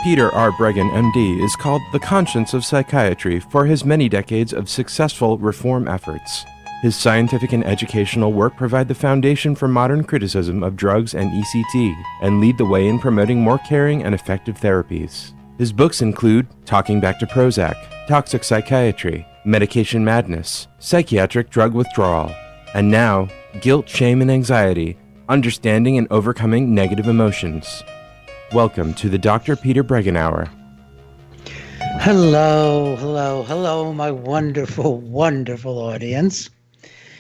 Peter R. Breggin, MD, is called the conscience of psychiatry for his many decades of successful reform efforts. His scientific and educational work provide the foundation for modern criticism of drugs and ECT and lead the way in promoting more caring and effective therapies. His books include Talking Back to Prozac, Toxic Psychiatry, Medication Madness, Psychiatric Drug Withdrawal, and now, Guilt, Shame, and Anxiety, Understanding and Overcoming Negative Emotions. Welcome to the Dr. Peter Breggin Hour. Hello, my wonderful, wonderful audience.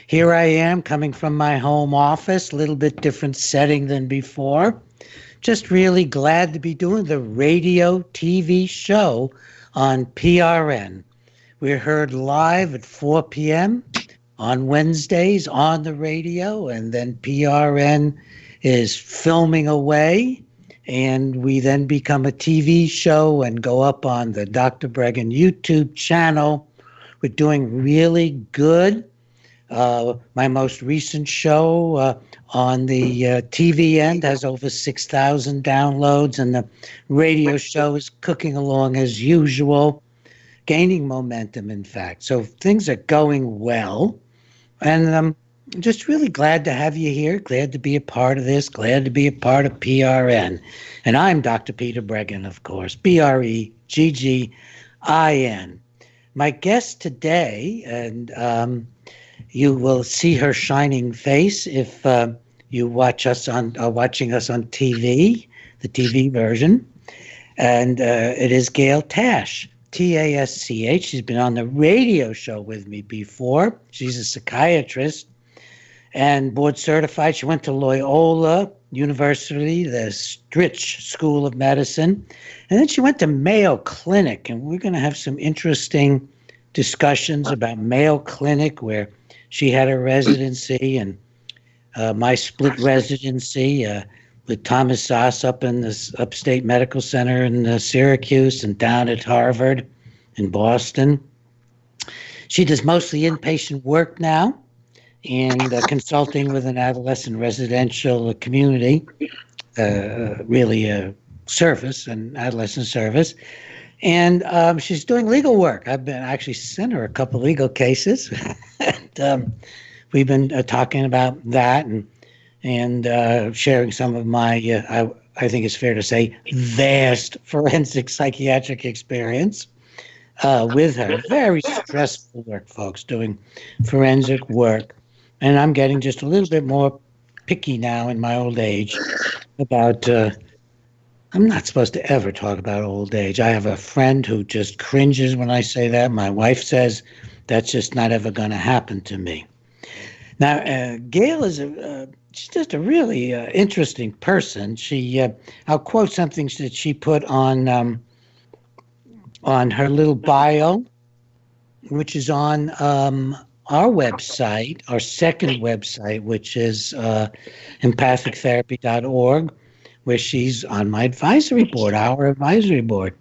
Here I am coming from my home office, a little bit different setting than before. Just really glad to be doing the radio TV show on PRN. We're heard live at 4 p.m. on Wednesdays on the radio, and then PRN is filming away, and we then become a TV show and go up on the Dr. Breggin YouTube channel. We're doing really good. My most recent show on the TV end has over 6,000 downloads, and the radio show is cooking along as usual, gaining momentum, in fact. So things are going well, and I'm just really glad to have you here, glad to be a part of this, glad to be a part of PRN. And I'm Dr. Peter Breggin, of course, Breggin. My guest today, and you will see her shining face if you watching us on TV, the TV version. And it is Gail Tasch, Tasch. She's been on the radio show with me before. She's a psychiatrist and board certified. She went to Loyola University, the Stritch School of Medicine. And then she went to Mayo Clinic. And we're going to have some interesting discussions about Mayo Clinic, where she had a residency, and my split residency with Thomas Sass up in the Upstate Medical Center in Syracuse and down at Harvard in Boston. She does mostly inpatient work now and consulting with an adolescent residential community, really a service, an adolescent service. And she's doing legal work. I've been actually sent her a couple legal cases. And we've been talking about that and sharing some of my, I think it's fair to say, vast forensic psychiatric experience with her. Very stressful work, folks, doing forensic work. And I'm getting just a little bit more picky now in my old age about I'm not supposed to ever talk about old age. I have a friend who just cringes when I say that. My wife says that's just not ever going to happen to me. Now, Gail is she's just a really interesting person. I'll quote something that she put on her little bio, which is on our website, our second website, which is empathictherapy.org. where she's on my advisory board, our advisory board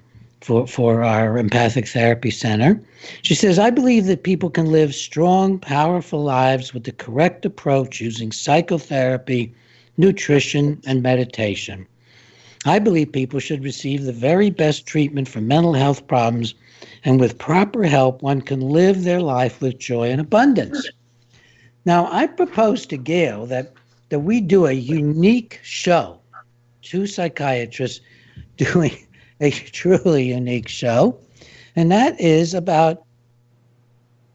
for our Empathic Therapy Center. She says, I believe that people can live strong, powerful lives with the correct approach using psychotherapy, nutrition, and meditation. I believe people should receive the very best treatment for mental health problems, and with proper help, one can live their life with joy and abundance. Now, I propose to Gail that we do a unique show, two psychiatrists doing a truly unique show, and that is about,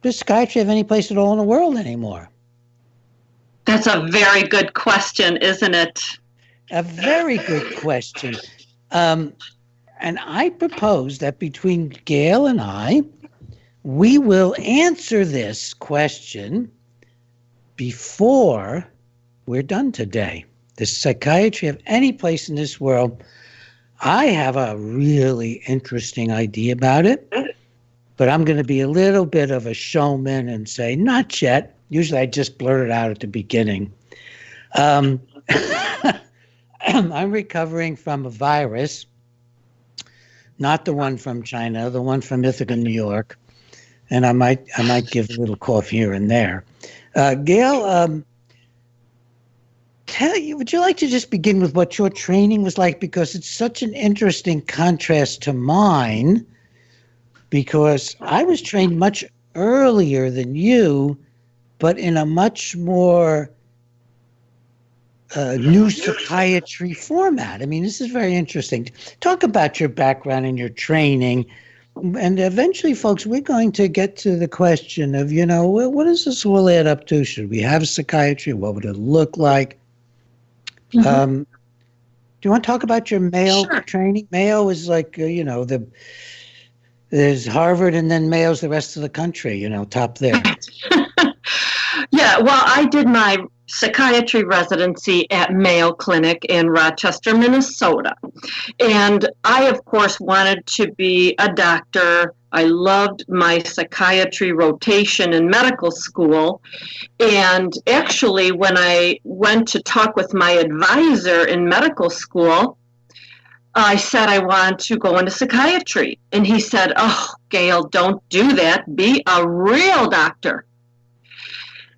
does psychiatry have any place at all in the world anymore? That's a very good question, isn't it? A very good question. And I propose that between Gail and I, we will answer this question before we're done today. Does psychiatry have any place in this world? I have a really interesting idea about it, but I'm going to be a little bit of a showman and say, not yet. Usually I just blurt it out at the beginning. I'm recovering from a virus, not the one from China, the one from Ithaca, New York, and I might give a little cough here and there. Gail, would you like to just begin with what your training was like? Because it's such an interesting contrast to mine, because I was trained much earlier than you, but in a much more new psychiatry format. I mean, this is very interesting. Talk about your background and your training. And eventually, folks, we're going to get to the question of, what does this all add up to? Should we have psychiatry? What would it look like? Do you want to talk about your Mayo training? Mayo is like, there's Harvard and then Mayo's the rest of the country, top there. Yeah, well, I did my psychiatry residency at Mayo Clinic in Rochester, Minnesota. And I, of course, wanted to be a doctor. I loved my psychiatry rotation in medical school. And actually, when I went to talk with my advisor in medical school, I said I want to go into psychiatry. And he said, "Oh, Gail, don't do that. Be a real doctor."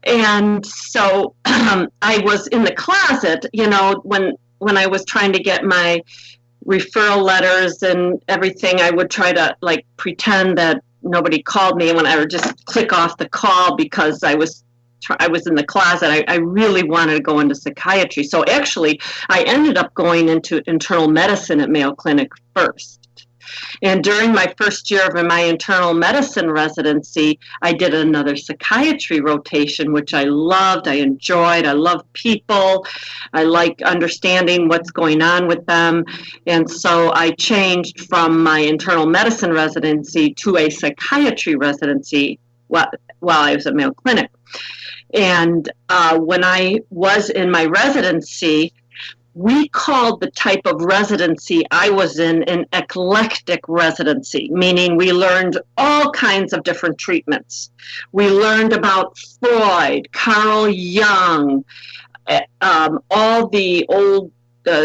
And so I was in the closet, when I was trying to get my referral letters and everything, I would try to pretend that nobody called me, and when I would just click off the call because I was in the closet. I really wanted to go into psychiatry. So actually, I ended up going into internal medicine at Mayo Clinic first. And during my first year of my internal medicine residency, I did another psychiatry rotation, which I loved. I enjoyed. I love people. I like understanding what's going on with them. And so I changed from my internal medicine residency to a psychiatry residency while I was at Mayo Clinic. And when I was in my residency, we called the type of residency I was in an eclectic residency, meaning we learned all kinds of different treatments. We learned about Freud, Carl Jung, all the old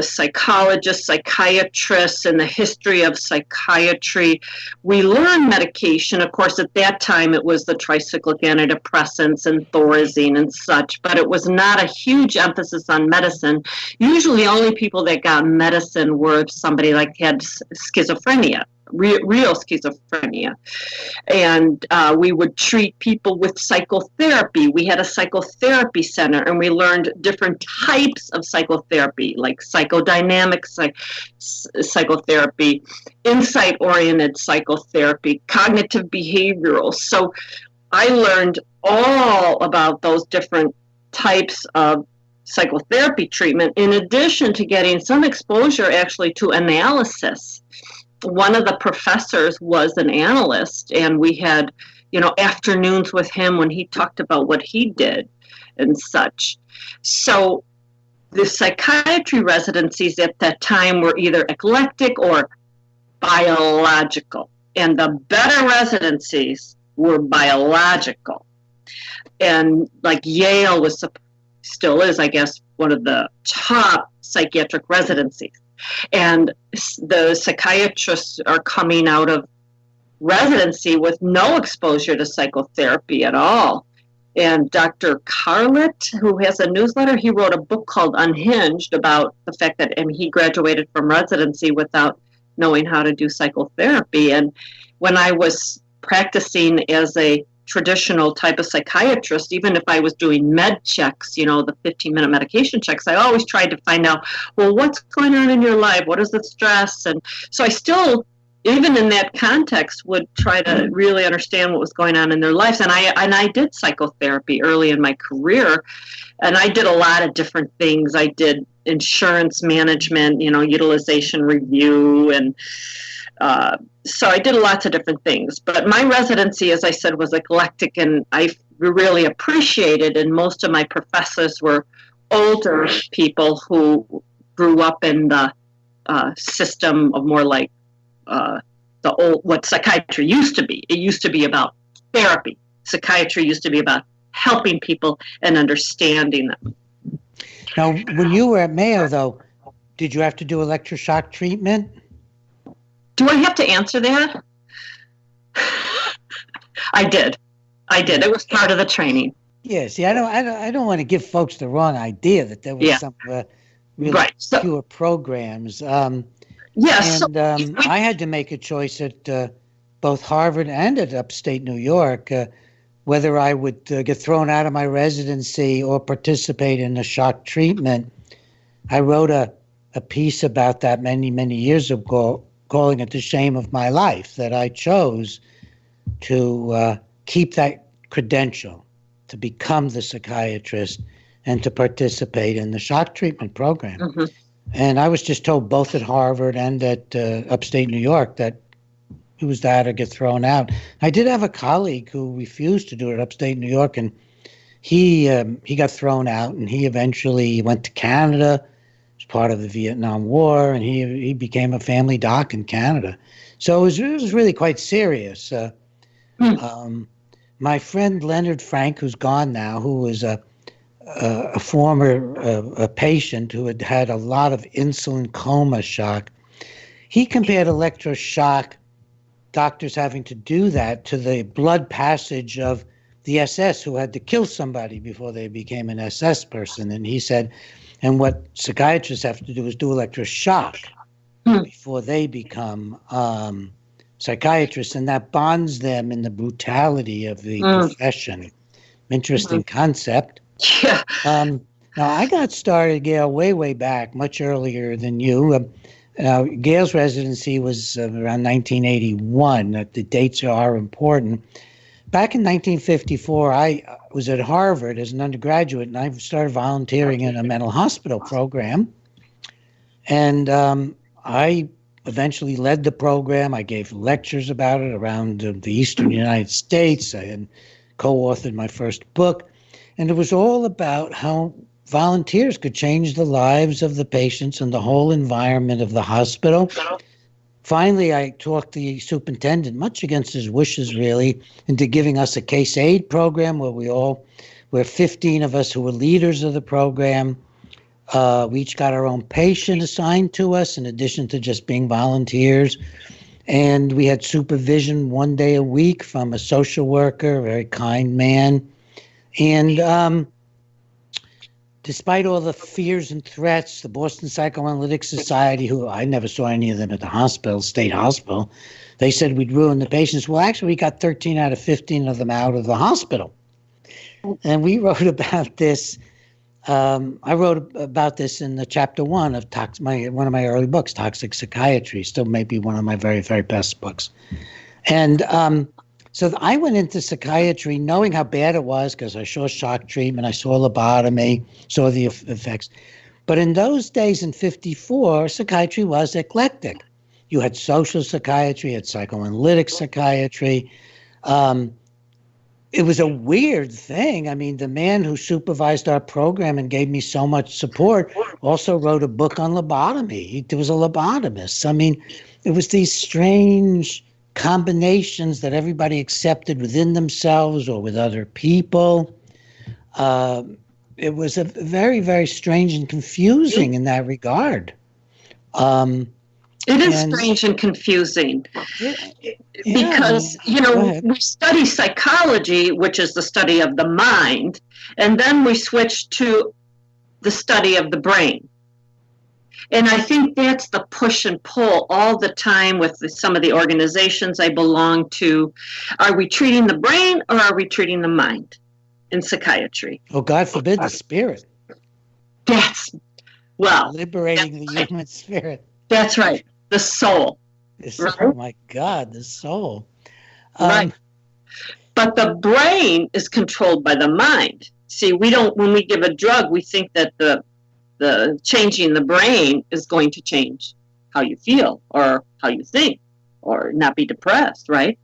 psychologists, psychiatrists, and the history of psychiatry. We learned medication. Of course, at that time, it was the tricyclic antidepressants and Thorazine and such, but it was not a huge emphasis on medicine. Usually, only people that got medicine were if somebody had schizophrenia. Real schizophrenia. And we would treat people with psychotherapy. We had a psychotherapy center, and we learned different types of psychotherapy, like psychodynamic psychotherapy, insight-oriented psychotherapy, cognitive behavioral. So I learned all about those different types of psychotherapy treatment, in addition to getting some exposure actually to analysis. One of the professors was an analyst, and we had, afternoons with him when he talked about what he did and such. So the psychiatry residencies at that time were either eclectic or biological, and the better residencies were biological. And Yale still is, I guess, one of the top psychiatric residencies. And the psychiatrists are coming out of residency with no exposure to psychotherapy at all. And Dr. Carlett, who has a newsletter, he wrote a book called Unhinged about the fact that he graduated from residency without knowing how to do psychotherapy. And when I was practicing as a traditional type of psychiatrist, even if I was doing med checks, the 15-minute medication checks, I always tried to find out, well, what's going on in your life? What is the stress? And so I still, even in that context, would try to really understand what was going on in their lives. And I did psychotherapy early in my career, and I did a lot of different things. I did insurance management, utilization review, and so I did lots of different things. But my residency, as I said, was eclectic, and I really appreciated, and most of my professors were older people who grew up in the system of more like the old, what psychiatry used to be. It used to be about therapy. Psychiatry used to be about helping people and understanding them. Now, when you were at Mayo, though, did you have to do electroshock treatment? Do I have to answer that? I did. It was part of the training. Yeah, see, I don't want to give folks the wrong idea that there was Yeah. some really Right. So, pure programs. yes. And I had to make a choice at both Harvard and at upstate New York whether I would get thrown out of my residency or participate in a shock treatment. I wrote a piece about that many, many years ago, calling it the shame of my life, that I chose to keep that credential, to become the psychiatrist and to participate in the shock treatment program. Mm-hmm. And I was just told both at Harvard and at upstate New York that it was that or get thrown out. I did have a colleague who refused to do it at upstate New York, and he got thrown out, and he eventually went to Canada as part of the Vietnam War, and he became a family doc in Canada. So it was really quite serious. My friend Leonard Frank, who's gone now, who was a former a patient who had had a lot of insulin coma shock, he compared electroshock, doctors having to do that, to the blood passage of the SS who had to kill somebody before they became an SS person. And he said, and what psychiatrists have to do is do electroshock before they become psychiatrists, and that bonds them in the brutality of the profession. Interesting concept. Yeah. Now, I got started, Gail, way back, much earlier than you. Gail's residency was around 1981. The dates are important. Back in 1954, I was at Harvard as an undergraduate, and I started volunteering in a mental hospital program. And I eventually led the program. I gave lectures about it around the eastern United States. I had co-authored my first book. And it was all about how volunteers could change the lives of the patients and the whole environment of the hospital. Finally, I talked the superintendent, much against his wishes really, into giving us a case aid program where 15 of us who were leaders of the program, we each got our own patient assigned to us in addition to just being volunteers. And we had supervision 1 day a week from a social worker, a very kind man. And despite all the fears and threats, the Boston Psychoanalytic Society, who I never saw any of them at the hospital, state hospital, they said we'd ruin the patients. Well, actually, we got 13 out of 15 of them out of the hospital. And we wrote about this. I wrote about this in the chapter 1 of one of my early books, Toxic Psychiatry, still maybe one of my very, very best books. And so I went into psychiatry knowing how bad it was because I saw shock treatment, I saw lobotomy, saw the effects. But in those days in 54, psychiatry was eclectic. You had social psychiatry, you had psychoanalytic psychiatry. It was a weird thing. I mean, the man who supervised our program and gave me so much support also wrote a book on lobotomy. He was a lobotomist. I mean, it was these strange combinations that everybody accepted within themselves or with other people. It was a very, very strange and confusing in that regard. It is strange and confusing because, we study psychology, which is the study of the mind, and then we switch to the study of the brain. And I think that's the push and pull all the time with some of the organizations I belong to. Are we treating the brain or are we treating the mind in psychiatry? Oh, God forbid the spirit. Liberating the human spirit. That's right. The soul. Right? Oh, my God, the soul. Right. But the brain is controlled by the mind. See, when we give a drug, we think that the changing the brain is going to change how you feel or how you think or not be depressed, right?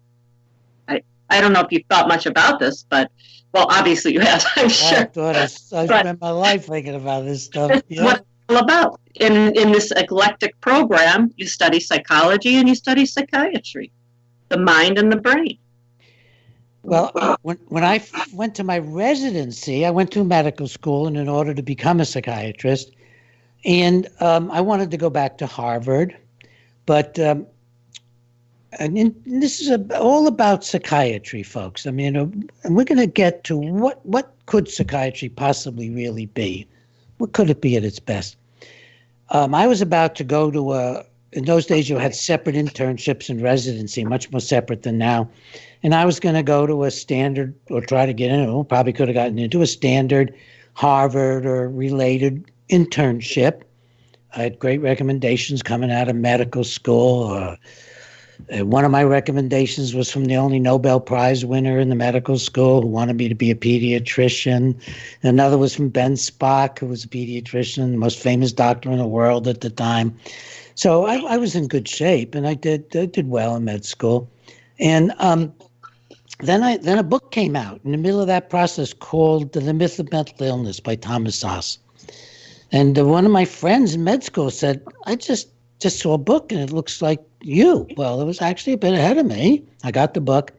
I don't know if you've thought much about this, but, well, obviously you have, I'm sure. I spent my life thinking about this stuff. Yeah. What it's all about. In this eclectic program, you study psychology and you study psychiatry, the mind and the brain. Well, when I went to my residency, I went to medical school and in order to become a psychiatrist. And I wanted to go back to Harvard. But this is all about psychiatry, folks. I mean, and we're going to get to what could psychiatry possibly really be? What could it be at its best? I was about to go to in those days you had separate internships and residency, much more separate than now. And I was going to go to a standard, or try to get into, probably could have gotten into a standard Harvard or related internship. I had great recommendations coming out of medical school. One of my recommendations was from the only Nobel Prize winner in the medical school who wanted me to be a pediatrician. Another was from Ben Spock, who was a pediatrician, the most famous doctor in the world at the time. So I was in good shape, and I did well in med school. And then a book came out in the middle of that process called The Myth of Mental Illness by Thomas Szasz. And one of my friends in med school said, I just saw a book and it looks like you. Well, it was actually a bit ahead of me. I got the book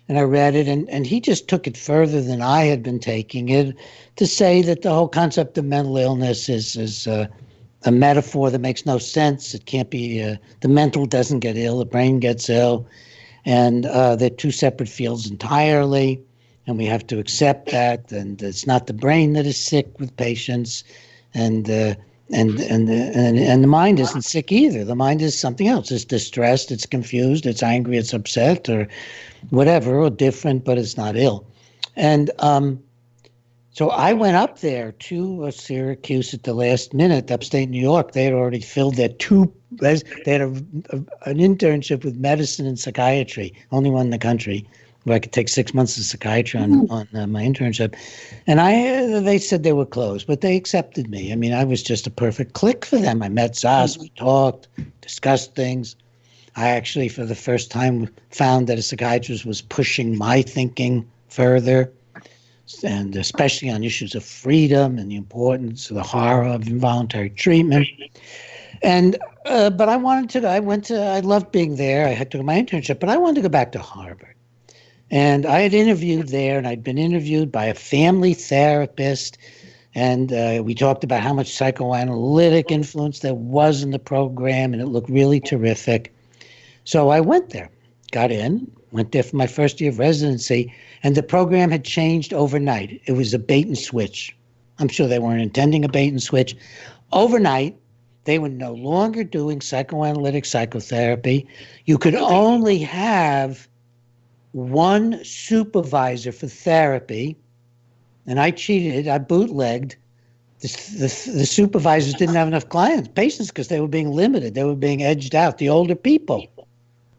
and I read it, and he just took it further than I had been taking it, to say that the whole concept of mental illness is a metaphor that makes no sense. It can't be, the mental doesn't get ill, the brain gets ill, and they're two separate fields entirely, and we have to accept that, and it's not the brain that is sick with patients, and the mind isn't sick either. The mind is something else. It's distressed, it's confused, it's angry, it's upset, or whatever, or different, but it's not ill. And so I went up there to Syracuse at the last minute, upstate New York. They had already filled their they had an internship with medicine and psychiatry, only one in the country, where I could take 6 months of psychiatry on my internship. And they said they were closed, but they accepted me. I mean, I was just a perfect click for them. I met Szasz, we talked, discussed things. I actually, for the first time, found that a psychiatrist was pushing my thinking further, and especially on issues of freedom and the importance of the horror of involuntary treatment. And but I loved being there. I had to do my internship, but I wanted to go back to Harvard. And I had interviewed there, and I'd been interviewed by a family therapist, and we talked about how much psychoanalytic influence there was in the program, and it looked really terrific. So I went there, got in, went there for my first year of residency, and the program had changed overnight. It was a bait and switch. I'm sure they weren't intending a bait and switch. Overnight, they were no longer doing psychoanalytic psychotherapy. You could only have one supervisor for therapy, and I cheated. I bootlegged. The supervisors didn't have enough patients, because they were being limited. They were being edged out. The older people,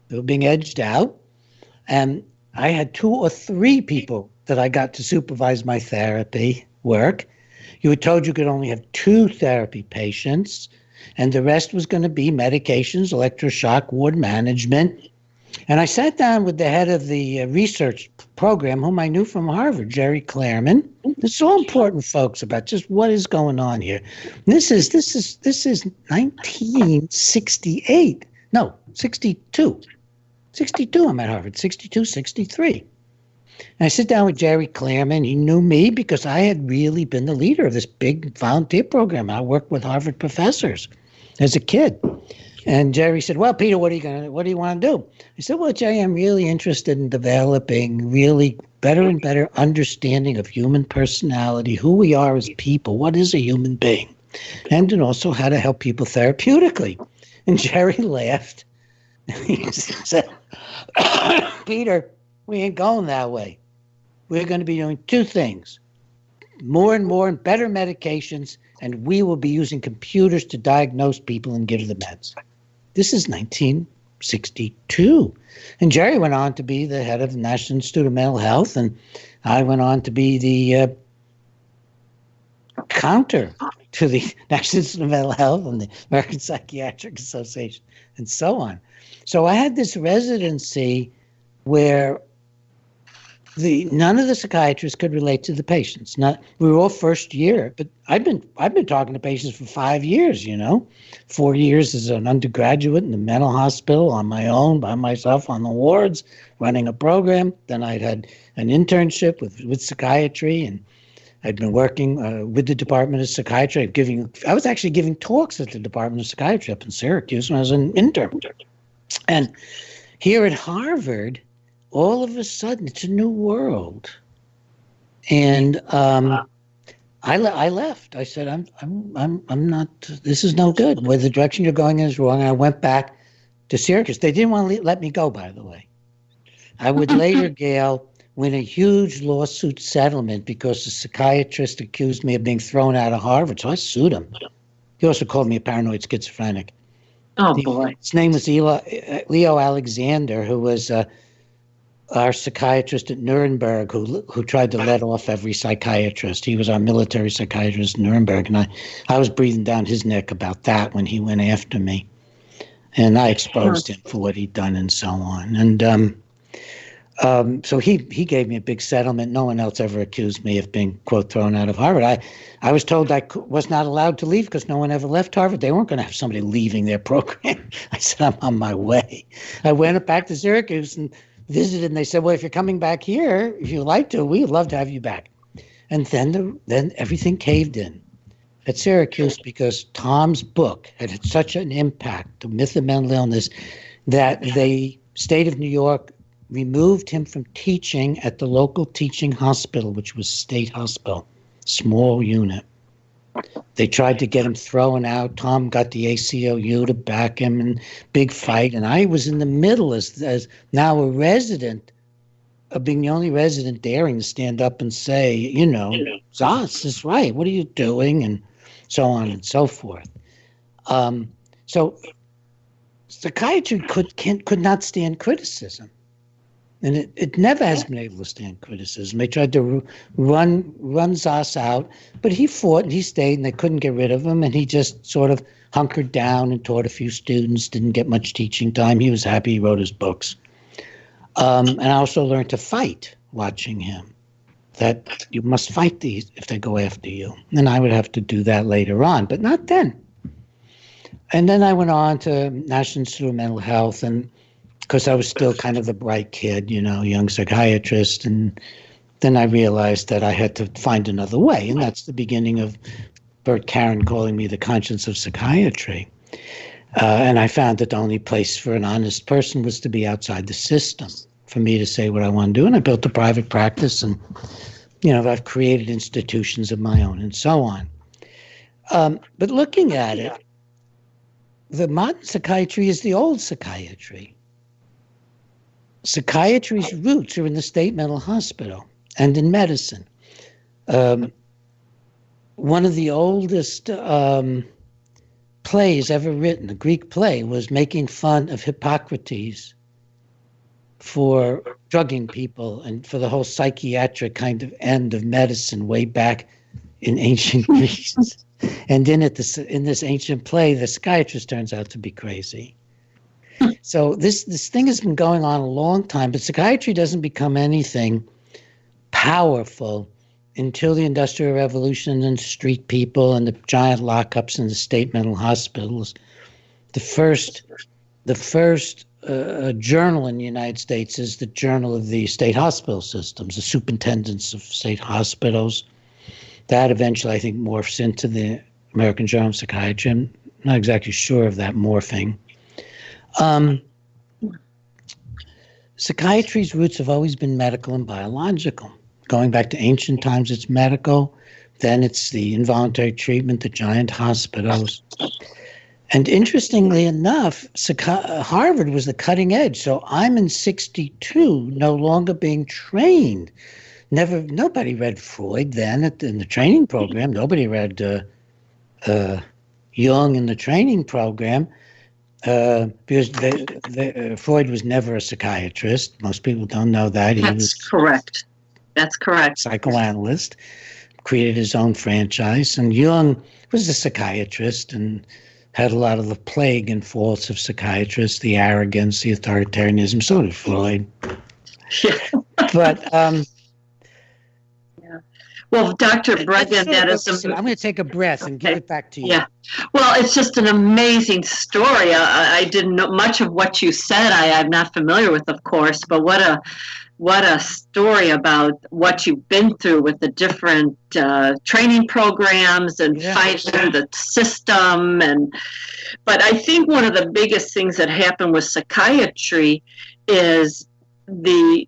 they were being edged out. And I had 2 or 3 people that I got to supervise my therapy work. You were told you could only have 2 therapy patients, and the rest was going to be medications, electroshock, ward management. And I sat down with the head of the research program, whom I knew from Harvard, Jerry Clairman. It's all important, folks, about just what is going on here. This is 1968. No, 62. 62, I'm at Harvard, 62, 63. And I sit down with Jerry Clairman. He knew me because I had really been the leader of this big volunteer program. I worked with Harvard professors as a kid. And Jerry said, well, Peter, what do you want to do? I said, well, Jerry, I'm really interested in developing really better and better understanding of human personality, who we are as people, what is a human being, and then also how to help people therapeutically. And Jerry laughed. He said, Peter, we ain't going that way. We're going to be doing 2 things, more and more and better medications, and we will be using computers to diagnose people and give them meds. This is 1962. And Jerry went on to be the head of the National Institute of Mental Health, and I went on to be the counter to the National Institute of Mental Health and the American Psychiatric Association, and so on. So I had this residency where none of the psychiatrists could relate to the patients. We were all first year, but I've been talking to patients for 5 years, 4 years as an undergraduate in the mental hospital on my own, by myself on the wards, running a program. Then I'd had an internship with psychiatry, and I'd been working with the Department of Psychiatry. I was actually giving talks at the Department of Psychiatry up in Syracuse when I was an intern. And Here at Harvard, all of a sudden, it's a new world. And I left. I said, I'm not. This is no good. Where the direction you're going is wrong. And I went back to Syracuse. They didn't want to let me go, by the way. I would later, Gail, win a huge lawsuit settlement because the psychiatrist accused me of being thrown out of Harvard. So I sued him. He also called me a paranoid schizophrenic. Oh, boy. His name was Leo Alexander, who was our psychiatrist at Nuremberg, who tried to let off every psychiatrist. He was our military psychiatrist in Nuremberg, and I was breathing down his neck about that when he went after me. And I exposed him for what he'd done and so on. And so he gave me a big settlement. No one else ever accused me of being, quote, thrown out of Harvard. I was told I was not allowed to leave because no one ever left Harvard. They weren't going to have somebody leaving their program. I said, I'm on my way. I went back to Syracuse and visited, and they said, well, if you're coming back here, if you'd like to, we'd love to have you back. And then everything caved in at Syracuse because Tom's book had such an impact, The Myth of Mental Illness, that the state of New York removed him from teaching at the local teaching hospital, which was State Hospital, small unit. They tried to get him thrown out. Tom got the ACLU to back him and big fight. And I was in the middle as now a resident of being the only resident daring to stand up and say, Zos is right. What are you doing? And so on and so forth. So psychiatry could not stand criticism. And it never has been able to stand criticism. They tried to run Zos out, but he fought and he stayed, and they couldn't get rid of him. And he just sort of hunkered down and taught a few students, didn't get much teaching time. He was happy he wrote his books. And I also learned to fight watching him, that you must fight these if they go after you. And I would have to do that later on, but not then. And then I went on to National Institute of Mental Health, and because I was still kind of the bright kid, young psychiatrist. And then I realized that I had to find another way. And that's the beginning of Bert Karen calling me the conscience of psychiatry. And I found that the only place for an honest person was to be outside the system, for me to say what I want to do. And I built a private practice, and, I've created institutions of my own and so on. But looking at it, the modern psychiatry is the old psychiatry. Psychiatry's roots are in the state mental hospital and in medicine. One of the oldest plays ever written, a Greek play, was making fun of Hippocrates for drugging people and for the whole psychiatric kind of end of medicine way back in ancient Greece. And in this ancient play, the psychiatrist turns out to be crazy. So this thing has been going on a long time, but psychiatry doesn't become anything powerful until the Industrial Revolution and street people and the giant lockups in the state mental hospitals. The first journal in the United States is the Journal of the State Hospital Systems, the Superintendents of State Hospitals. That eventually, I think, morphs into the American Journal of Psychiatry. I'm not exactly sure of that morphing. Psychiatry's roots have always been medical and biological. Going back to ancient times, it's medical. Then it's the involuntary treatment, the giant hospitals. And interestingly enough, Harvard was the cutting edge. So I'm in 1962, no longer being trained. Nobody read Freud then in the training program. Nobody read Jung in the training program. Because Freud was never a psychiatrist. Most people don't know that. That's correct. Psychoanalyst, created his own franchise. And Jung was a psychiatrist and had a lot of the plague and faults of psychiatrists, the arrogance, the authoritarianism. So did Freud. Yeah. But well, Dr. Breggin, that is... I'm going to take a breath and give it back to you. Yeah. Well, it's just an amazing story. I didn't know much of what you said. I'm not familiar with, of course, but what what a story about what you've been through with the different training programs and fighting the system. But I think one of the biggest things that happened with psychiatry is the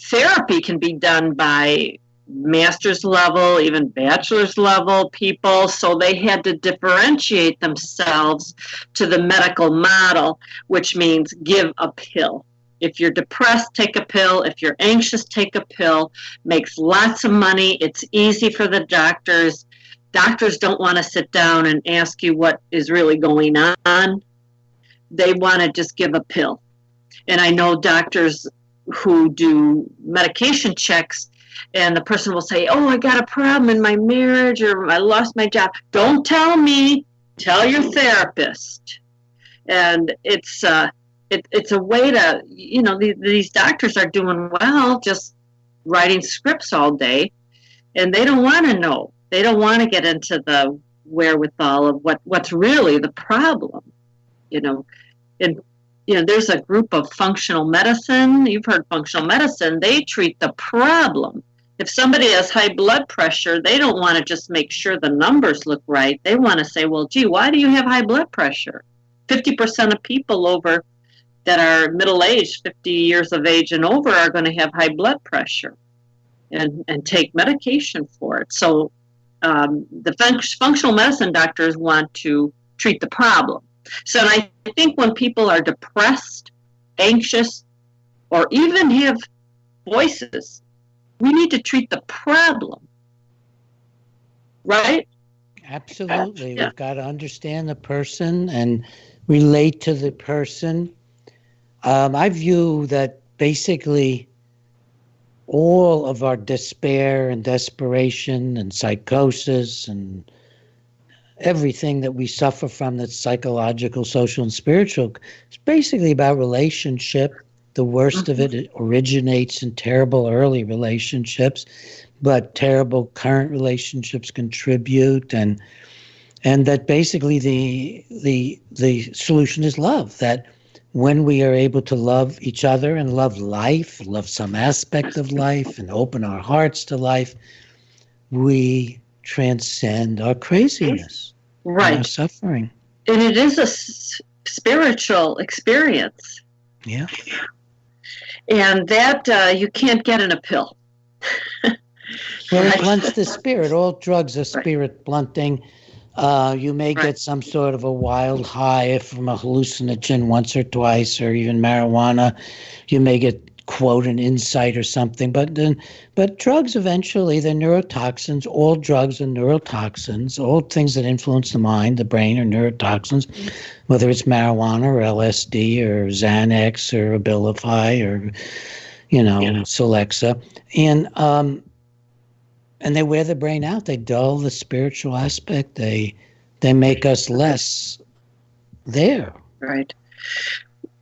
therapy can be done by master's level, even bachelor's level people. So they had to differentiate themselves to the medical model, which means give a pill. If you're depressed, take a pill. If you're anxious, take a pill. Makes lots of money. It's easy for the doctors. Doctors don't want to sit down and ask you what is really going on. They want to just give a pill. And I know doctors who do medication checks, and the person will say, oh, I got a problem in my marriage, or I lost my job. Don't tell me. Tell your therapist. And it's a way to, these doctors are doing well just writing scripts all day, and they don't want to know. They don't want to get into the wherewithal of what's really the problem, And, there's a group of functional medicine. You've heard functional medicine. They treat the problem. If somebody has high blood pressure, they don't want to just make sure the numbers look right. They want to say, well, gee, why do you have high blood pressure? 50% of people over that are middle-aged, 50 years of age and over, are going to have high blood pressure and take medication for it. So the functional medicine doctors want to treat the problem. So I think when people are depressed, anxious, or even have voices, we need to treat the problem, right? Absolutely. Yeah. We've got to understand the person and relate to the person. I view that basically all of our despair and desperation and psychosis and everything that we suffer from that's psychological, social, and spiritual is basically about relationship. The worst of it originates in terrible early relationships, but terrible current relationships contribute, and that basically the solution is love. That when we are able to love each other and love life, love some aspect of life, and open our hearts to life, we transcend our craziness, right, and our suffering. And it is a spiritual experience. Yeah. And that you can't get in a pill. Well, it blunts the spirit. All drugs are spirit blunting. You may get some sort of a wild high from a hallucinogen once or twice, or even marijuana. You may get, quote, an insight or something. But drugs eventually, they're neurotoxins. All drugs are neurotoxins. All things that influence the mind, the brain, are neurotoxins, whether it's marijuana or LSD or Xanax or Abilify or, Celexa. And they wear the brain out. They dull the spiritual aspect. They make us less there. Right.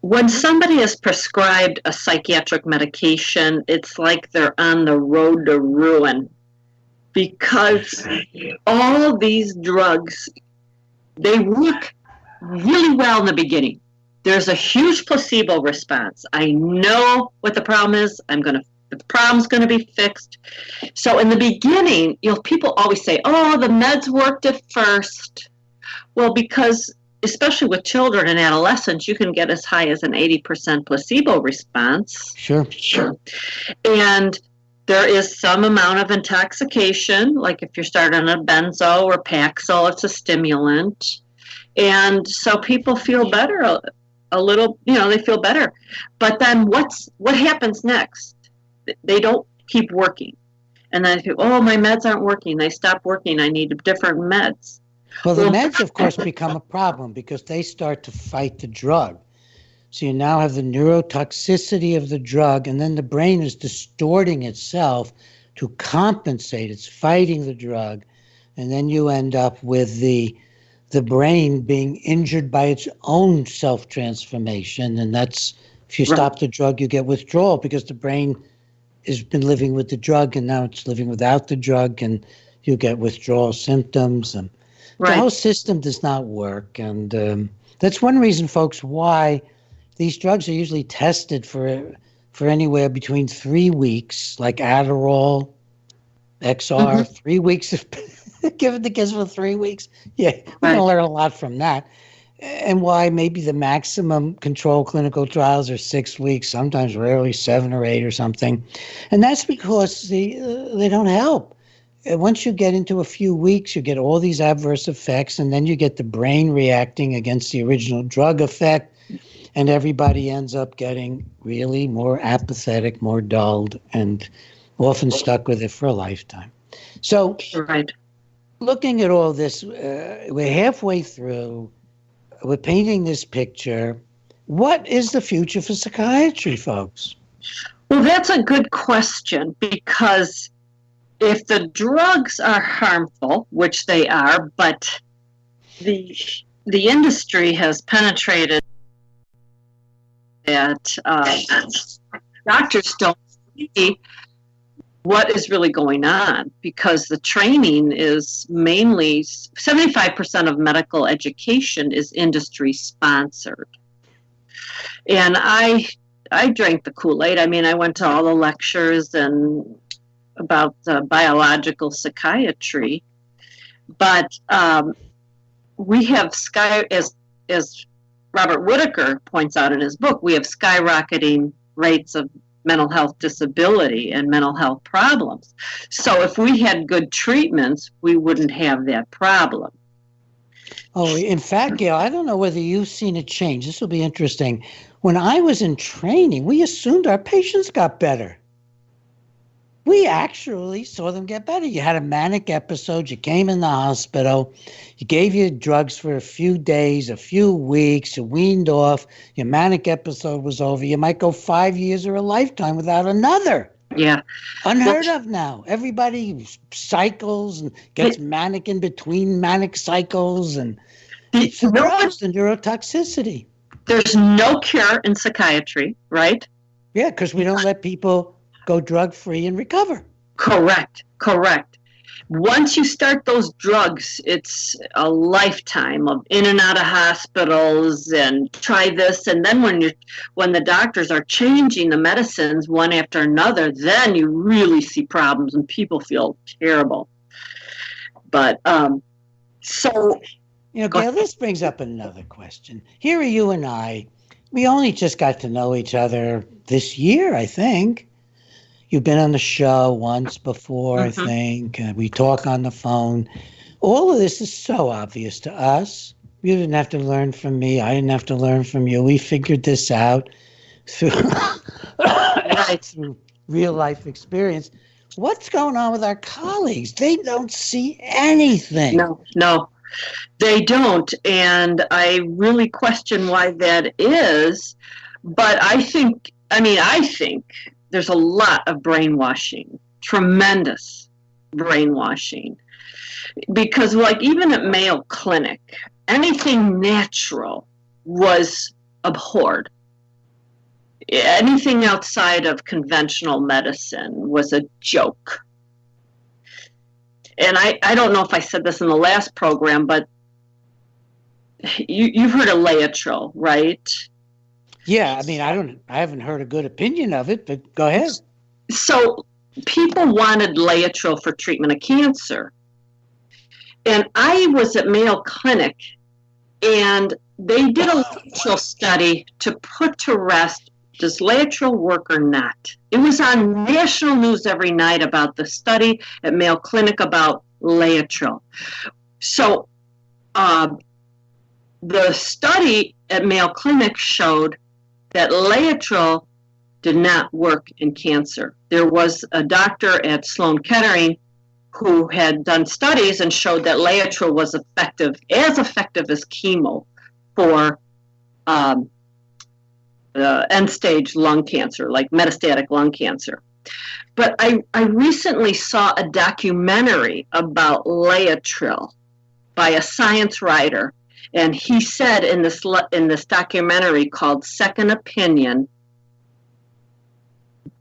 When somebody is prescribed a psychiatric medication, it's like they're on the road to ruin, because all of these drugs, they work really well in the beginning. There's a huge placebo response. I know what the problem is. The problem's going to be fixed. So in the beginning, people always say, oh, the meds worked at first. Well, because especially with children and adolescents, you can get as high as an 80% placebo response. Sure. And there is some amount of intoxication, like if you're starting on a benzo or Paxil, it's a stimulant. And so people feel better a little, they feel better. But then what happens next? They don't keep working. And then people, oh, my meds aren't working. They stop working. I need different meds. Well, the meds, of course, become a problem because they start to fight the drug. So you now have the neurotoxicity of the drug, and then the brain is distorting itself to compensate. It's fighting the drug. And then you end up with the brain being injured by its own self-transformation. And that's, if you stop the drug, you get withdrawal because the brain has been living with the drug, and now it's living without the drug, and you get withdrawal symptoms. And the whole system does not work. And that's one reason, folks, why these drugs are usually tested for for anywhere between 3 weeks, like Adderall, XR, 3 weeks of give it to kids for 3 weeks. Yeah, we can learn a lot from that. And why maybe the maximum control clinical trials are 6 weeks, sometimes rarely 7 or 8 or something. And that's because they don't help. Once you get into a few weeks, you get all these adverse effects, and then you get the brain reacting against the original drug effect, and everybody ends up getting really more apathetic, more dulled, and often stuck with it for a lifetime. So looking at all this, we're halfway through. We're painting this picture. What is the future for psychiatry, folks? Well, that's a good question, because if the drugs are harmful, which they are, but the industry has penetrated that doctors don't see what is really going on, because the training is mainly 75% of medical education is industry sponsored. And I drank the Kool-Aid. I mean, I went to all the lectures and about biological psychiatry, but we have as Robert Whitaker points out in his book, we have skyrocketing rates of mental health disability and mental health problems. So if we had good treatments, we wouldn't have that problem. Oh, in fact, Gail, I don't know whether you've seen a change. This will be interesting. When I was in training, we assumed our patients got better. We actually saw them get better. You had a manic episode, you came in the hospital, you gave your drugs for a few days, a few weeks, you weaned off, your manic episode was over. You might go 5 years or a lifetime without another. Yeah. Unheard of now. Everybody cycles and gets manic in between manic cycles, and it's the drugs, the neurotoxicity. There's no cure in psychiatry, right? Yeah, because we don't let people go drug-free and recover. Correct. Once you start those drugs, it's a lifetime of in and out of hospitals and try this. And then when the doctors are changing the medicines one after another, then you really see problems and people feel terrible. But so... Gail, this brings up another question. Here are you and I. We only just got to know each other this year, I think. You've been on the show once before, I think. We talk on the phone. All of this is so obvious to us. You didn't have to learn from me. I didn't have to learn from you. We figured this out through real life experience. What's going on with our colleagues? They don't see anything. No, they don't. And I really question why that is. But I think there's a lot of brainwashing, tremendous brainwashing. Because even at Mayo Clinic, anything natural was abhorred. Anything outside of conventional medicine was a joke. And I don't know if I said this in the last program, but you've heard of Laetrile, right? Yeah, I haven't heard a good opinion of it, but go ahead. So people wanted Laetrile for treatment of cancer. And I was at Mayo Clinic, and they did a Laetrile study to put to rest, does Laetrile work or not? It was on national news every night about the study at Mayo Clinic about Laetrile. So the study at Mayo Clinic showed that Laetrile did not work in cancer. There was a doctor at Sloan Kettering who had done studies and showed that Laetrile was effective as chemo for end-stage lung cancer, like metastatic lung cancer. But I recently saw a documentary about Laetrile by a science writer, and he said in this documentary called Second Opinion,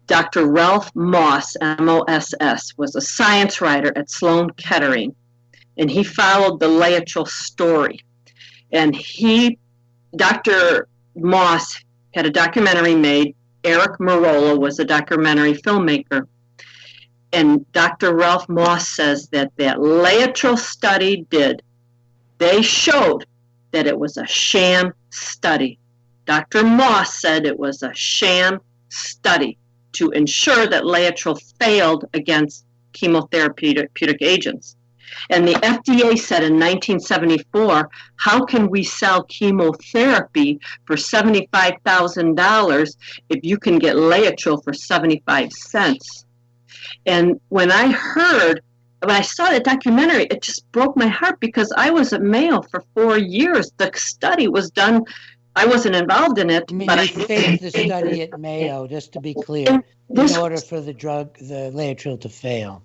Dr. Ralph Moss, M-O-S-S, was a science writer at Sloan Kettering, and he followed the Laetrile story. And Dr. Moss had a documentary made Eric Merola was a documentary filmmaker. And Dr. Ralph Moss says that Laetrile study they showed that it was a sham study. Dr. Moss said it was a sham study to ensure that Laetrile failed against chemotherapeutic agents. And the FDA said in 1974, how can we sell chemotherapy for $75,000 if you can get Laetrile for 75 cents? And when I saw that documentary, it just broke my heart because I was at Mayo for 4 years. The study was done. I wasn't involved in it. I mean, but they failed the study at Mayo, just to be clear, in order for the Laetrile to fail.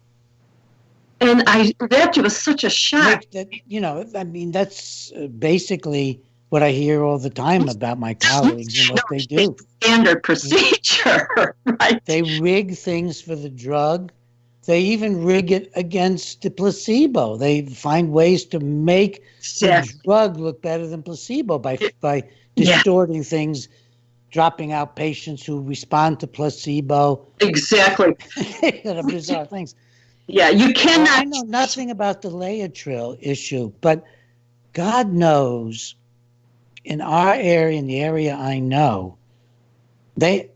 And that was such a shock. That's basically what I hear all the time about my colleagues and what they do. Standard procedure, right? They rig things for the drug. They even rig it against the placebo. They find ways to make the drug look better than placebo by distorting things, dropping out patients who respond to placebo. Exactly. Bizarre things. Yeah, you cannot. I know nothing about the Laetrile issue, but God knows in our area, in the area I know, it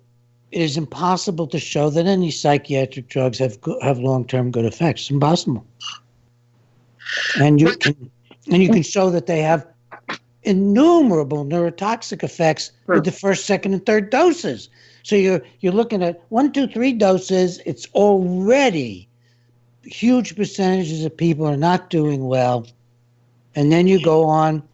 is impossible to show that any psychiatric drugs have long-term good effects. It's impossible. And you can show that they have innumerable neurotoxic effects with the first, second, and third doses. So you're looking at 1, 2, 3 doses. It's already huge percentages of people are not doing well. And then you go on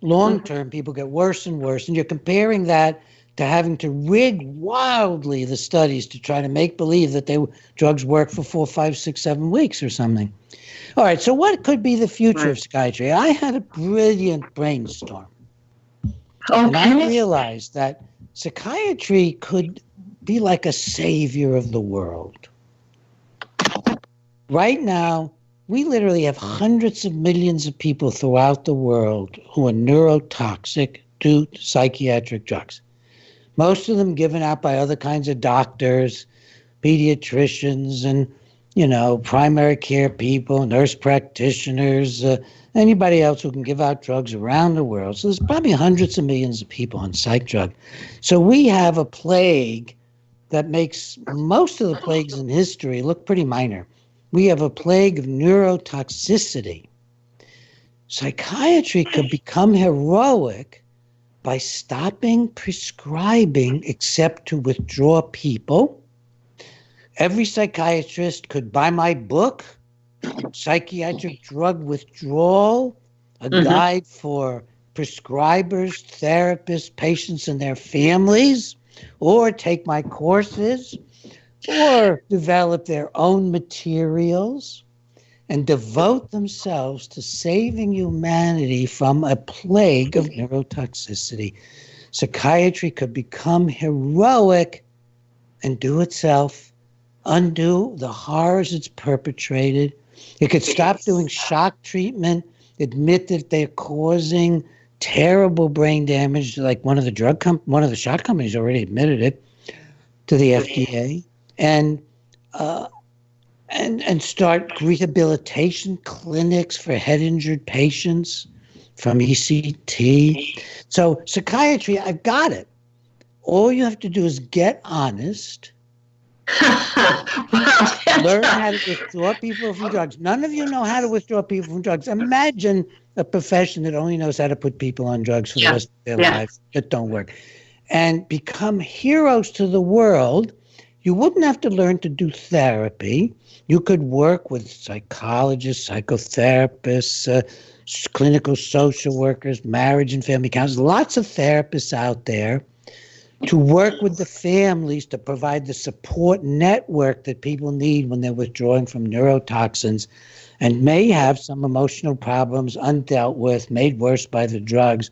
long-term, people get worse and worse. And you're comparing that to having to rig wildly the studies to try to make believe that drugs work for 4, 5, 6, 7 weeks or something. All right, so what could be the future of psychiatry? I had a brilliant brainstorm. And I realized that psychiatry could be like a savior of the world. Right now, we literally have hundreds of millions of people throughout the world who are neurotoxic to psychiatric drugs. Most of them given out by other kinds of doctors, pediatricians, and, primary care people, nurse practitioners, anybody else who can give out drugs around the world. So there's probably hundreds of millions of people on psych drug. So we have a plague that makes most of the plagues in history look pretty minor. We have a plague of neurotoxicity. Psychiatry could become heroic by stopping prescribing except to withdraw people. Every psychiatrist could buy my book, Psychiatric Drug Withdrawal, a guide for prescribers, therapists, patients, and their families, or take my courses, or develop their own materials and devote themselves to saving humanity from a plague of neurotoxicity. Psychiatry could become heroic and do itself, undo the horrors it's perpetrated. It could stop doing shock treatment, admit that they're causing terrible brain damage, like one of the shock companies already admitted it to the FDA. And start rehabilitation clinics for head-injured patients from ECT. So psychiatry, I've got it. All you have to do is get honest, learn how to withdraw people from drugs. None of you know how to withdraw people from drugs. Imagine a profession that only knows how to put people on drugs for the rest of their lives that don't work. And become heroes to the world. You wouldn't have to learn to do therapy. You could work with psychologists, psychotherapists, clinical social workers, marriage and family counselors, lots of therapists out there to work with the families to provide the support network that people need when they're withdrawing from neurotoxins and may have some emotional problems undealt with, made worse by the drugs.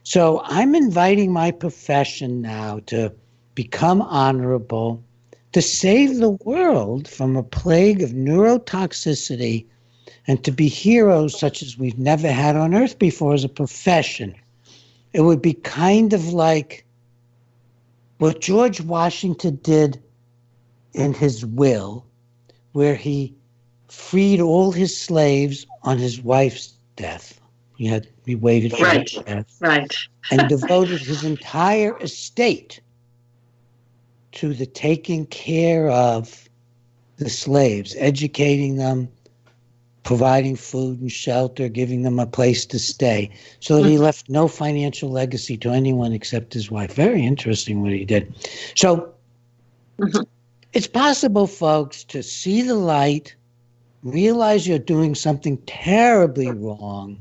So I'm inviting my profession now to become honorable, to save the world from a plague of neurotoxicity, and to be heroes such as we've never had on earth before as a profession. It would be kind of like what George Washington did in his will, where he freed all his slaves on his wife's death. He waited for her death. Right. And devoted his entire estate to the taking care of the slaves, educating them, providing food and shelter, giving them a place to stay, so that he left no financial legacy to anyone except his wife. Very interesting what he did. So it's possible, folks, to see the light, realize you're doing something terribly wrong,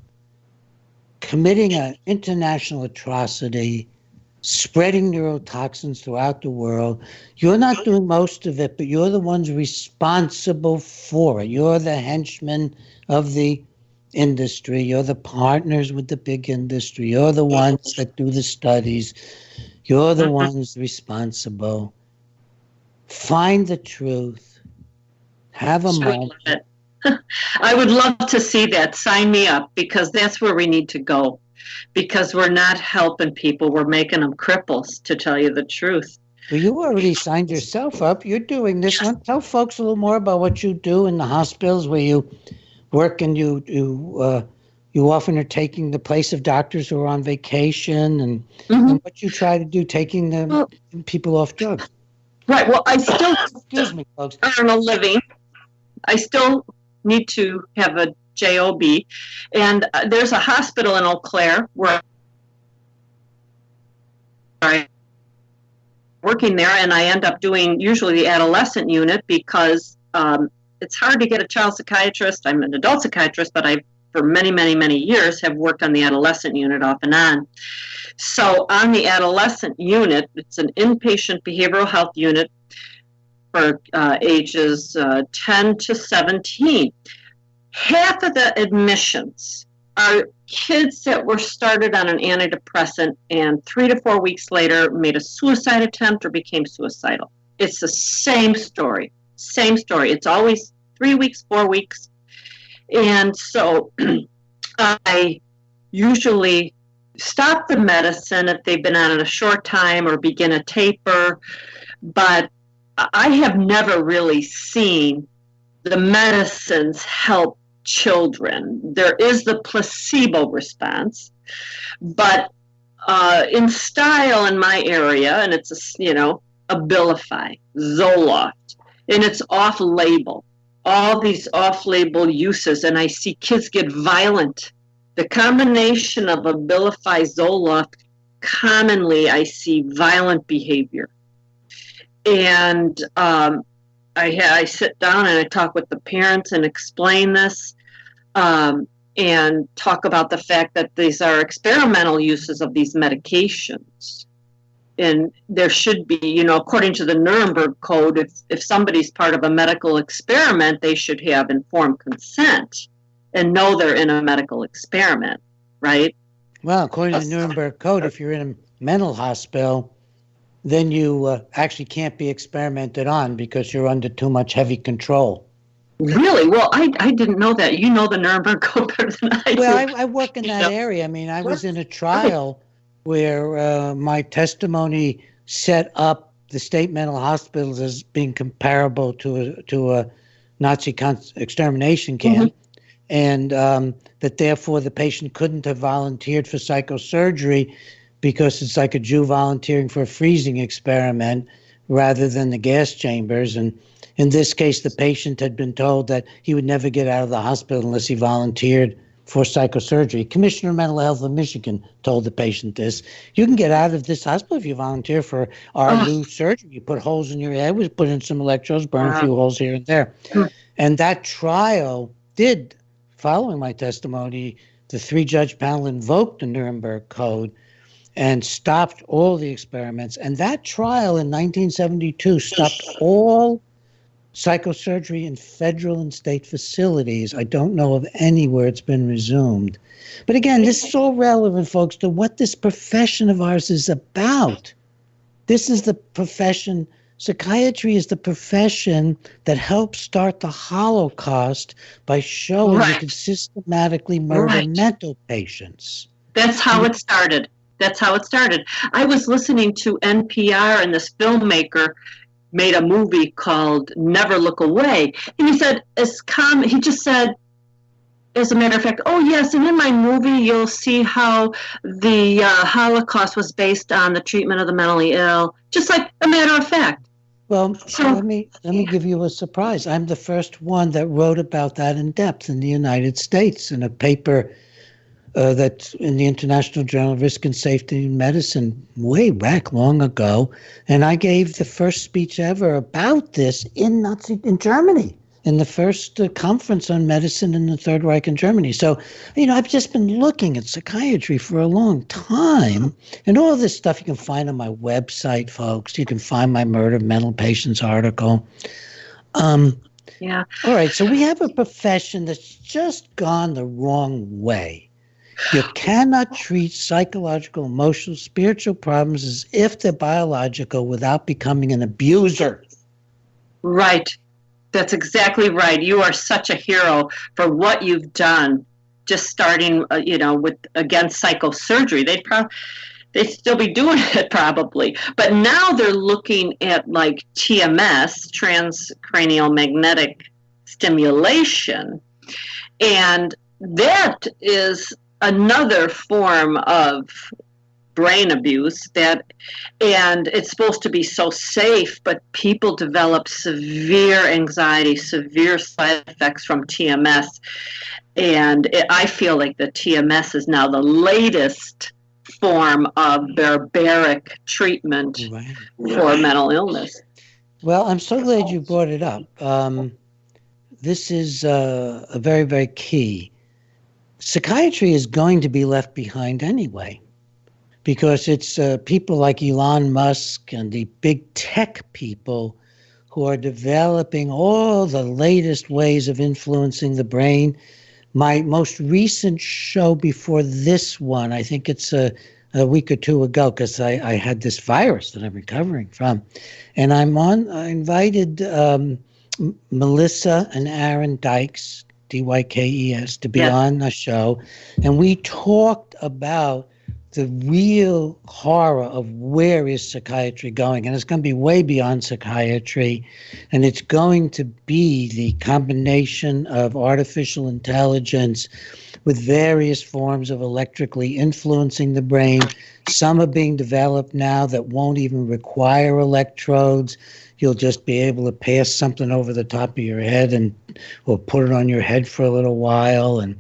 committing an international atrocity, spreading neurotoxins throughout the world. You're not doing most of it, but you're the ones responsible for it. You're the henchmen of the industry. You're the partners with the big industry. You're the ones that do the studies. You're the ones responsible. Find the truth. Have a moment. I would love to see that. Sign me up, because that's where we need to go. Because we're not helping people. We're making them cripples, to tell you the truth. Well, you already signed yourself up. You're doing this one. Tell folks a little more about what you do in the hospitals where you work, and you often are taking the place of doctors who are on vacation, and what you try to do, taking the people off drugs. Right. Well, I still excuse me, folks. Earn a living. I still need to have a job, and there's a hospital in Eau Claire where I'm working there, and I end up doing usually the adolescent unit, because it's hard to get a child psychiatrist. I'm an adult psychiatrist, but I, for many, many, many years, have worked on the adolescent unit off and on. So on the adolescent unit, it's an inpatient behavioral health unit for ages 10 to 17. Half of the admissions are kids that were started on an antidepressant and 3 to 4 weeks later made a suicide attempt or became suicidal. It's the same story. Same story. It's always 3 weeks, 4 weeks. And so I usually stop the medicine if they've been on it a short time, or begin a taper. But I have never really seen the medicines help children. There is the placebo response, but in style in my area, and it's Abilify, Zoloft, and it's off-label. All these off-label uses, and I see kids get violent. The combination of Abilify, Zoloft, commonly I see violent behavior. And I sit down and I talk with the parents and explain this, and talk about the fact that these are experimental uses of these medications. And there should be, according to the Nuremberg Code, if somebody's part of a medical experiment, they should have informed consent and know they're in a medical experiment, right? Well, according to the Nuremberg Code, if you're in a mental hospital, then you actually can't be experimented on because you're under too much heavy control. Really? Well, I didn't know that. You know the Nuremberg Code better than I do. Well, I work in that area. I mean, I was in a trial where my testimony set up the state mental hospitals as being comparable to a Nazi extermination camp, and that therefore the patient couldn't have volunteered for psychosurgery because it's like a Jew volunteering for a freezing experiment rather than the gas chambers. And in this case, the patient had been told that he would never get out of the hospital unless he volunteered for psychosurgery. Commissioner of Mental Health of Michigan told the patient this. You can get out of this hospital if you volunteer for our new surgery. You put holes in your head, we put in some electrodes, burn a few holes here and there. And that trial did, following my testimony, the 3-judge panel invoked the Nuremberg Code and stopped all the experiments. And that trial in 1972 stopped all psychosurgery in federal and state facilities. I don't know of any where it's been resumed. But again, this is all relevant, folks, to what this profession of ours is about. This is the profession, psychiatry is the profession that helped start the Holocaust by showing you could systematically murder mental patients. That's how it started. That's how it started. I was listening to NPR, and this filmmaker made a movie called Never Look Away. And he said, he just said, as a matter of fact, oh yes, and in my movie you'll see how the Holocaust was based on the treatment of the mentally ill, just like a matter of fact. Well, so let me give you a surprise. I'm the first one that wrote about that in depth in the United States in a paper that's in the International Journal of Risk and Safety in Medicine way back long ago. And I gave the first speech ever about this in Germany, in the first conference on medicine in the Third Reich in Germany. So, I've just been looking at psychiatry for a long time, and all this stuff you can find on my website, folks. You can find my Murder of Mental Patients article. Yeah. All right, so we have a profession that's just gone the wrong way. You cannot treat psychological, emotional, spiritual problems as if they're biological without becoming an abuser. Right. That's exactly right. You are such a hero for what you've done. Just starting, with against psychosurgery, they'd still be doing it probably. But now they're looking at like TMS, transcranial magnetic stimulation, and that is another form of brain abuse and it's supposed to be so safe, but people develop severe anxiety, severe side effects from TMS. And I feel like the TMS is now the latest form of barbaric treatment for mental illness. Well, I'm so glad you brought it up. This is a very, very key. Psychiatry is going to be left behind anyway, because it's people like Elon Musk and the big tech people who are developing all the latest ways of influencing the brain. My most recent show before this one, I think it's a week or two ago, because I had this virus that I'm recovering from. And I invited Melissa and Aaron Dykes, Dykes, to be on the show. And we talked about the real horror of where is psychiatry going. And it's going to be way beyond psychiatry. And it's going to be the combination of artificial intelligence with various forms of electrically influencing the brain. Some are being developed now that won't even require electrodes. You'll just be able to pass something over the top of your head or put it on your head for a little while, and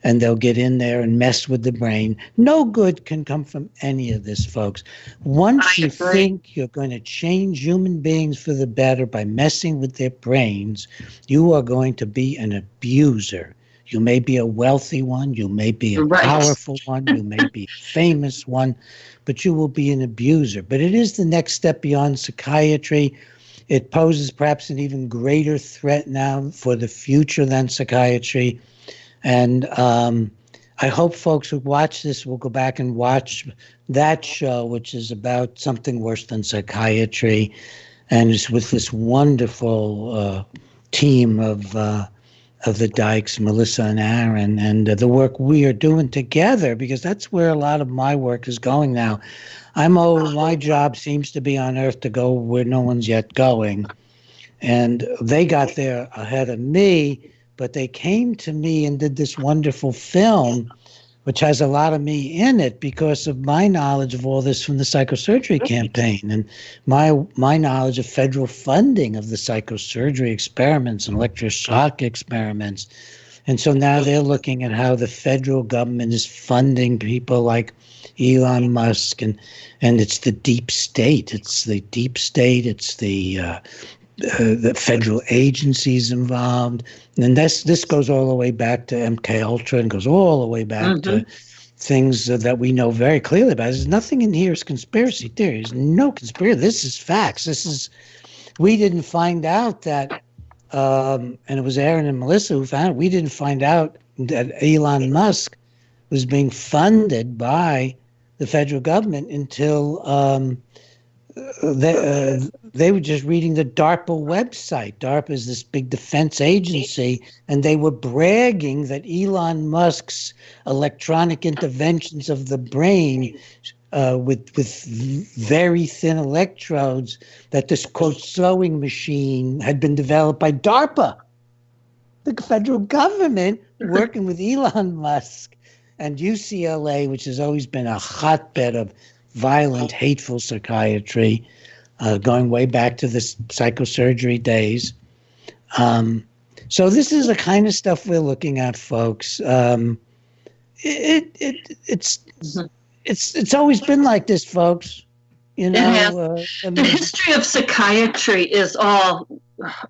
they'll get in there and mess with the brain. No good can come from any of this, folks. Once you think you're going to change human beings for the better by messing with their brains, you are going to be an abuser. You may be a wealthy one, you may be a powerful one, you may be a famous one, but you will be an abuser. But it is the next step beyond psychiatry. It poses perhaps an even greater threat now for the future than psychiatry. And I hope folks who watch this will go back and watch that show, which is about something worse than psychiatry. And it's with this wonderful team of the Dykes, Melissa and Aaron, and the work we are doing together, because that's where a lot of my work is going now. I'm old. My job seems to be on Earth to go where no one's yet going. And they got there ahead of me, but they came to me and did this wonderful film, which has a lot of me in it because of my knowledge of all this from the psychosurgery campaign and my knowledge of federal funding of the psychosurgery experiments and electroshock experiments. And so now they're looking at how the federal government is funding people like Elon Musk, and it's the deep state. It's the deep state. It's the federal agencies involved. And this goes all the way back to MK Ultra and goes all the way back to things that we know very clearly about. There's nothing in here is conspiracy theory. There's no conspiracy. This is facts. We didn't find out that, and it was Aaron and Melissa who found it. We didn't find out that Elon Musk was being funded by the federal government until they were just reading the DARPA website. DARPA is this big defense agency, and they were bragging that Elon Musk's electronic interventions of the brain with very thin electrodes, that this, quote, sewing machine had been developed by DARPA, the federal government, working with Elon Musk and UCLA, which has always been a hotbed of violent, hateful psychiatry, going way back to the psychosurgery days. So this is the kind of stuff we're looking at, folks. It's always been like this, folks. You know, the history of psychiatry is all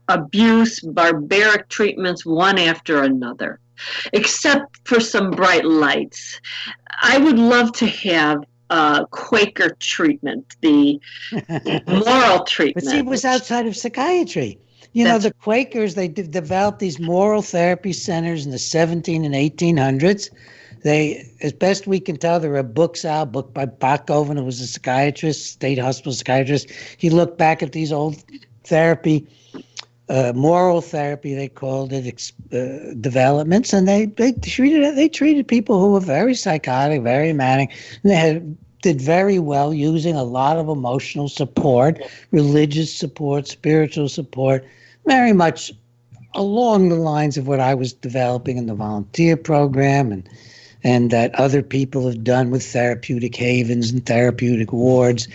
abuse, barbaric treatments, one after another, except for some bright lights. I would love to have Quaker treatment, the moral treatment. But see, it was outside of psychiatry. You know, the Quakers, they developed these moral therapy centers in the 17 and 1800s. They, as best we can tell, there are books out, book by Bachoven, who was a psychiatrist, state hospital psychiatrist. He looked back at these old therapy, moral therapy, they called it, developments, and they treated people who were very psychotic, very manic, and they did very well using a lot of emotional support, religious support, spiritual support, very much along the lines of what I was developing in the volunteer program and that other people have done with therapeutic havens and therapeutic wards.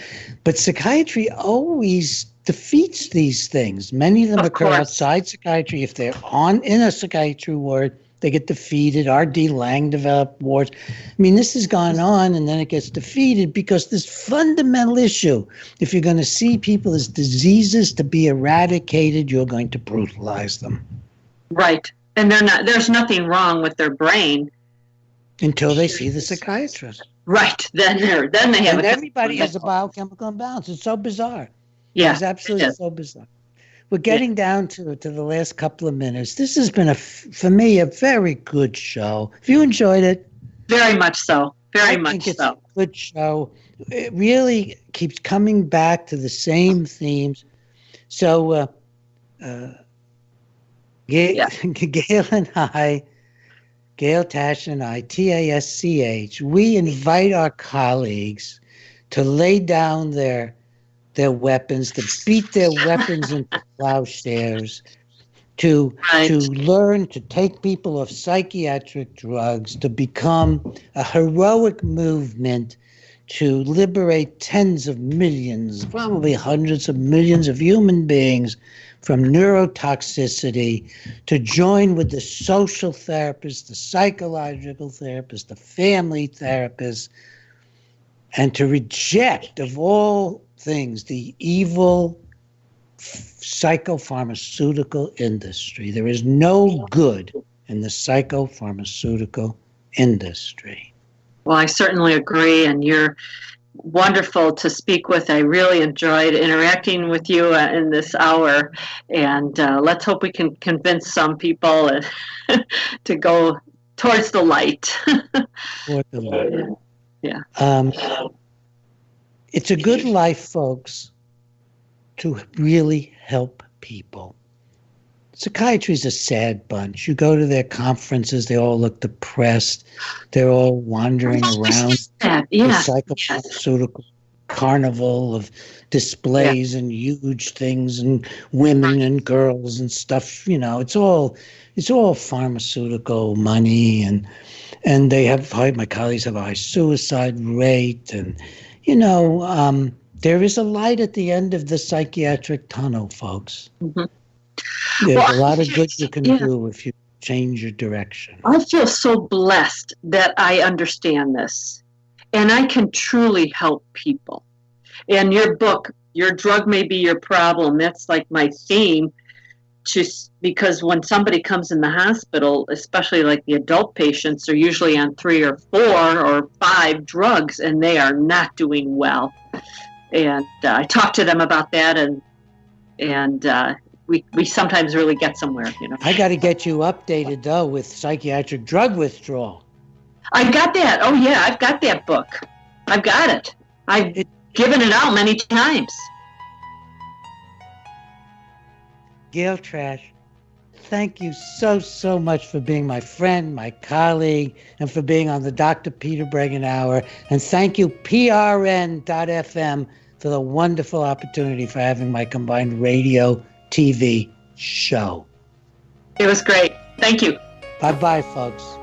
But psychiatry always defeats these things. Many of them occur outside psychiatry. If they're in a psychiatry ward, they get defeated. R.D. Lang developed wards. I mean, this has gone on, and then it gets defeated because this fundamental issue, if you're going to see people as diseases to be eradicated, you're going to brutalize them. Right. And there's nothing wrong with their brain. Until they see the psychiatrist. Right. Then they have and everybody has a biochemical imbalance. It's so bizarre. Yeah. It's absolutely so bizarre. We're getting down to the last couple of minutes. This has been, for me, a very good show. Have you enjoyed it? Very much so. I think it's a good show. It really keeps coming back to the same themes. So Gail and I, Gail Tasch and I, TASCH, we invite our colleagues to lay down their weapons, to beat their weapons into plowshares, to learn to take people off psychiatric drugs, to become a heroic movement to liberate tens of millions, probably hundreds of millions of human beings from neurotoxicity, to join with the social therapists, the psychological therapists, the family therapists, and to reject, of all things, the evil psychopharmaceutical industry. There is no good in the psychopharmaceutical industry. Well, I certainly agree, and you're wonderful to speak with. I really enjoyed interacting with you in this hour, and let's hope we can convince some people to go towards the light. Toward the light. Yeah. It's a good life, folks, to really help people. Psychiatry is a sad bunch. You go to their conferences, they all look depressed. They're all wandering around the psychopharmaceutical carnival of displays and huge things and women and girls and stuff. You know, it's all pharmaceutical money, and they have my colleagues have a high suicide rate, and there is a light at the end of the psychiatric tunnel, folks. Mm-hmm. There's a lot of good you can do if you change your direction. I feel so blessed that I understand this, and I can truly help people. And your book, Your Drug May Be Your Problem, that's like my theme, because when somebody comes in the hospital, especially like the adult patients, are usually on 3 or 4 or 5 drugs, and they are not doing well. And I talk to them about that, and we sometimes really get somewhere, I got to get you updated, though, with psychiatric drug withdrawal. I got that. Oh, yeah, I've got that book. I've got it. I've given it out many times. Gail Tasch, thank you so much for being my friend, my colleague, and for being on the Dr. Peter Breggin Hour. And thank you, PRN.FM, for the wonderful opportunity for having my combined radio, TV show. It was great. Thank you. Bye-bye, folks.